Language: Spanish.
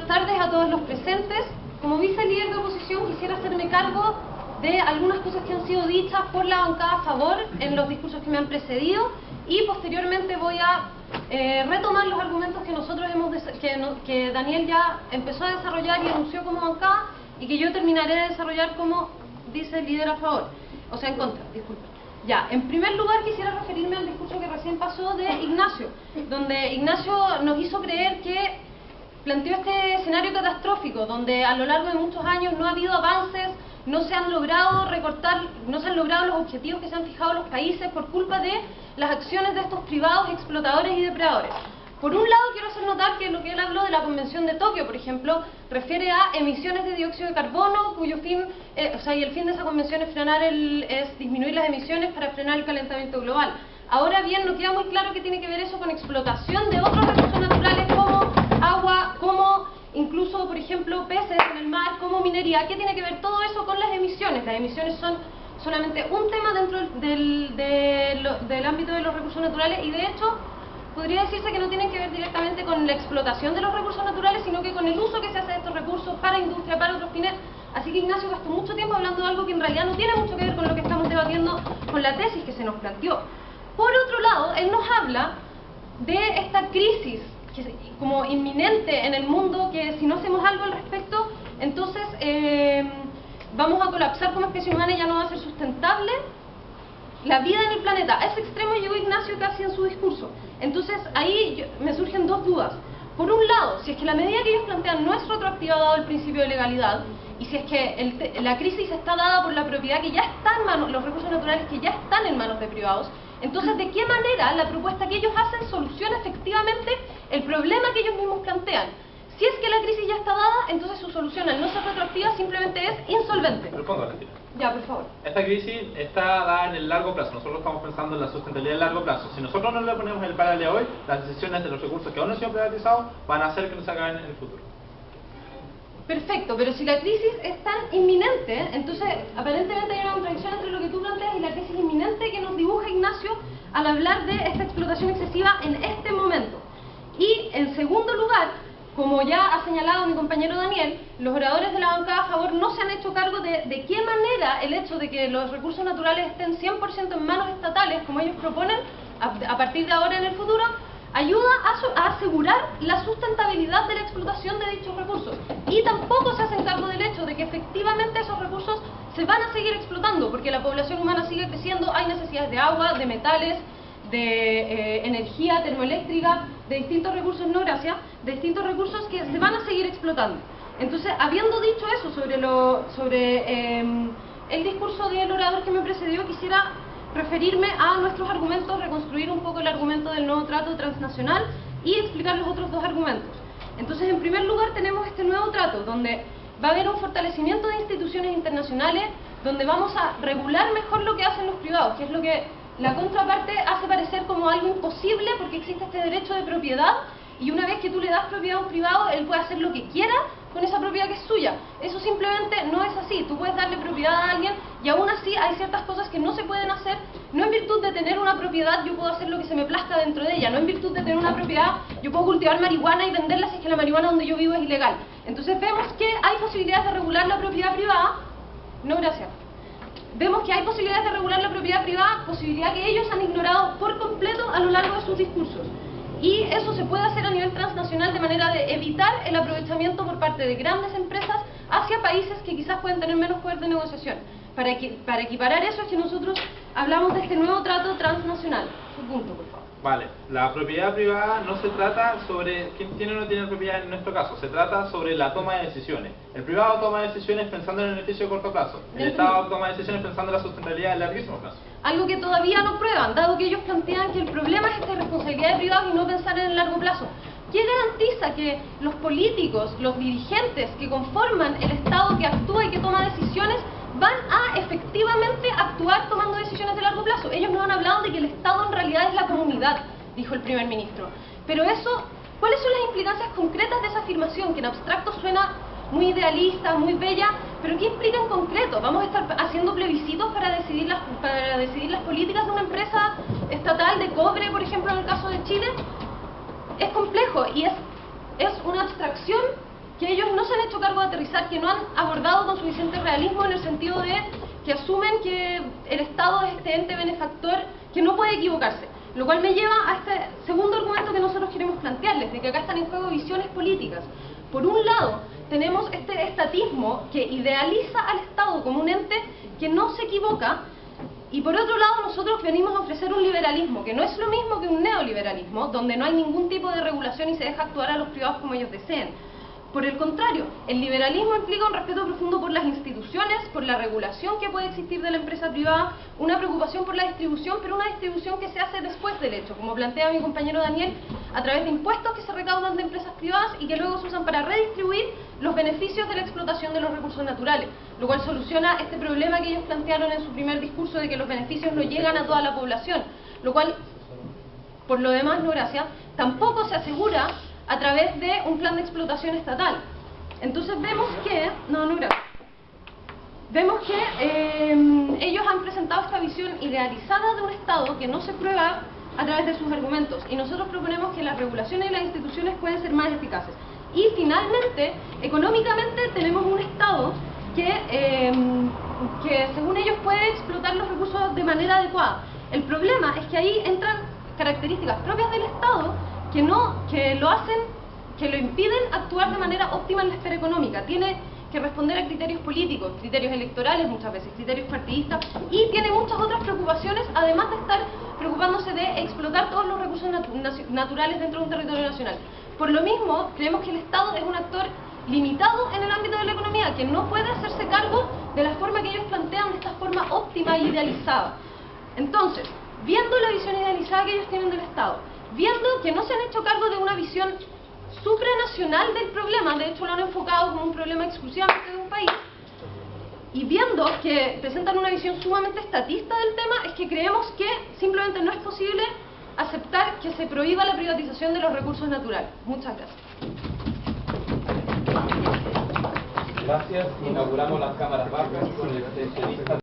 buenas tardes a todos los presentes. Como vicelíder de oposición quisiera hacerme cargo de algunas cosas que han sido dichas por la bancada a favor en los discursos que me han precedido y posteriormente voy a retomar los argumentos que nosotros que Daniel ya empezó a desarrollar y anunció como bancada y que yo terminaré de desarrollar como vicelíder a favor, o sea en contra, disculpen. Ya, en primer lugar quisiera referirme al discurso que recién pasó de Ignacio, donde Ignacio nos hizo creer que planteó este escenario catastrófico, donde a lo largo de muchos años no ha habido avances, no se han logrado los objetivos que se han fijado los países por culpa de las acciones de estos privados explotadores y depredadores. Por un lado quiero hacer notar que lo que él habló de la Convención de Tokio, por ejemplo, refiere a emisiones de dióxido de carbono, cuyo fin, y el fin de esa convención es disminuir las emisiones para frenar el calentamiento global. Ahora bien, no queda muy claro qué tiene que ver eso con explotación de otros recursos naturales como agua, como incluso, por ejemplo, peces en el mar, como minería. ¿Qué tiene que ver todo eso con las emisiones? Las emisiones son solamente un tema dentro del ámbito de los recursos naturales y de hecho podría decirse que no tienen que ver directamente con la explotación de los recursos naturales, sino que con el uso que se hace de estos recursos para industria, para otros fines. Así que Ignacio gastó mucho tiempo hablando de algo que en realidad no tiene mucho que ver con lo que estamos debatiendo con la tesis que se nos planteó. Por otro lado, él nos habla de esta crisis como inminente en el mundo, que si no hacemos algo al respecto, entonces vamos a colapsar como especie humana y ya no va a ser sustentable la vida en el planeta. A ese extremo llegó Ignacio casi en su discurso. Entonces ahí me surgen dos dudas. Por un lado, si es que la medida que ellos plantean no es retroactiva dado el principio de legalidad, y si es que la crisis está dada por la propiedad que ya está en manos, los recursos naturales que ya están en manos de privados, entonces ¿de qué manera la propuesta que ellos hacen soluciona efectivamente el problema que ellos mismos plantean? Si es que la crisis ya está dada, entonces su solución al no ser retroactiva simplemente es insolvente. Pero pongo la tira. Ya, por favor. Esta crisis está dada en el largo plazo. Nosotros estamos pensando en la sustentabilidad a largo plazo. Si nosotros no le ponemos el para de hoy, las decisiones de los recursos que aún no han sido privatizados van a hacer que no se acaben en el futuro. Perfecto, pero si la crisis es tan inminente, entonces aparentemente hay una contradicción entre lo que tú planteas y la crisis inminente que nos dibuja Ignacio al hablar de esta explotación excesiva en este momento. Y en segundo lugar, como ya ha señalado mi compañero Daniel, los oradores de la bancada a favor no se han hecho cargo de qué manera el hecho de que los recursos naturales estén 100% en manos estatales, como ellos proponen, a partir de ahora en el futuro, ayuda a asegurar la sustentabilidad de la explotación de dichos recursos. Y tampoco se hacen cargo del hecho de que efectivamente esos recursos se van a seguir explotando, porque la población humana sigue creciendo, hay necesidades de agua, de metales, de energía termoeléctrica, de distintos recursos, no gracias, de distintos recursos que se van a seguir explotando. Entonces, habiendo dicho eso sobre el discurso del orador que me precedió, quisiera referirme a nuestros argumentos, reconstruir un poco el argumento del nuevo trato transnacional y explicar los otros dos argumentos. Entonces, en primer lugar tenemos este nuevo trato, donde va a haber un fortalecimiento de instituciones internacionales, donde vamos a regular mejor lo que hacen los privados, que es lo que la contraparte hace parecer como algo imposible porque existe este derecho de propiedad y una vez que tú le das propiedad a un privado, él puede hacer lo que quiera con esa propiedad que es suya. Eso simplemente no es así. Tú puedes darle propiedad a alguien y aún así hay ciertas cosas que no se pueden hacer, no en virtud de tener una propiedad yo puedo hacer lo que se me plazca dentro de ella, no en virtud de tener una propiedad yo puedo cultivar marihuana y venderla si es que la marihuana donde yo vivo es ilegal. Entonces vemos que hay posibilidades de regular la propiedad privada. No, gracias. Vemos que hay posibilidades de regular la propiedad privada, posibilidad que ellos han ignorado por completo a lo largo de sus discursos. Y eso se puede hacer a nivel transnacional de manera de evitar el aprovechamiento por parte de grandes empresas hacia países que quizás pueden tener menos poder de negociación. Para equiparar eso es que nosotros hablamos de este nuevo trato transnacional. Su punto, por favor. Vale, la propiedad privada no se trata sobre quién tiene o no tiene propiedad en nuestro caso, se trata sobre la toma de decisiones. El privado toma decisiones pensando en el beneficio de corto plazo, el Estado toma decisiones pensando en la sustentabilidad a larguísimo plazo. Algo que todavía no prueban, dado que ellos plantean que el problema es esta responsabilidad de privados y no pensar en el largo plazo. ¿Qué garantiza que los políticos, los dirigentes que conforman el Estado que actúa y que toma decisiones van a efectivamente actuar tomando decisiones de largo plazo? Ellos nos han hablado de que el Estado en realidad es la comunidad, dijo el primer ministro. Pero eso, ¿cuáles son las implicancias concretas de esa afirmación? Que en abstracto suena muy idealista, muy bella, pero ¿qué implica en concreto? ¿Vamos a estar haciendo plebiscitos para decidir las políticas de una empresa estatal de cobre, por ejemplo, en el caso de Chile? Es complejo y es una abstracción que ellos no se han hecho cargo de aterrizar, que no han abordado con suficiente realismo, en el sentido de que asumen que el Estado es este ente benefactor que no puede equivocarse. Lo cual me lleva a este segundo argumento que nosotros queremos plantearles, de que acá están en juego visiones políticas. Por un lado, tenemos este estatismo que idealiza al Estado como un ente que no se equivoca, y por otro lado nosotros venimos a ofrecer un liberalismo, que no es lo mismo que un neoliberalismo, donde no hay ningún tipo de regulación y se deja actuar a los privados como ellos deseen. Por el contrario, el liberalismo implica un respeto profundo por las instituciones, por la regulación que puede existir de la empresa privada, una preocupación por la distribución, pero una distribución que se hace después del hecho, como plantea mi compañero Daniel, a través de impuestos que se recaudan de empresas privadas y que luego se usan para redistribuir los beneficios de la explotación de los recursos naturales, lo cual soluciona este problema que ellos plantearon en su primer discurso de que los beneficios no llegan a toda la población, lo cual, por lo demás, no gracias, tampoco se asegura a través de un plan de explotación estatal. Entonces vemos que, ellos han presentado esta visión idealizada de un Estado que no se prueba a través de sus argumentos, y nosotros proponemos que las regulaciones y las instituciones pueden ser más eficaces. Y finalmente, económicamente tenemos un Estado que según ellos puede explotar los recursos de manera adecuada. El problema es que ahí entran características propias del Estado que lo impiden actuar de manera óptima en la esfera económica. Tiene que responder a criterios políticos, criterios electorales muchas veces, criterios partidistas, y tiene muchas otras preocupaciones, además de estar preocupándose de explotar todos los recursos naturales dentro de un territorio nacional. Por lo mismo, creemos que el Estado es un actor limitado en el ámbito de la economía, que no puede hacerse cargo de la forma que ellos plantean, de esta forma óptima e idealizada. Entonces, viendo la visión idealizada que ellos tienen del Estado, viendo que no se han hecho cargo de una visión supranacional del problema, de hecho lo han enfocado como un problema exclusivamente de un país, y viendo que presentan una visión sumamente estatista del tema, es que creemos que simplemente no es posible aceptar que se prohíba la privatización de los recursos naturales. Muchas gracias. Gracias. Inauguramos las cámaras bajas con el extensionista.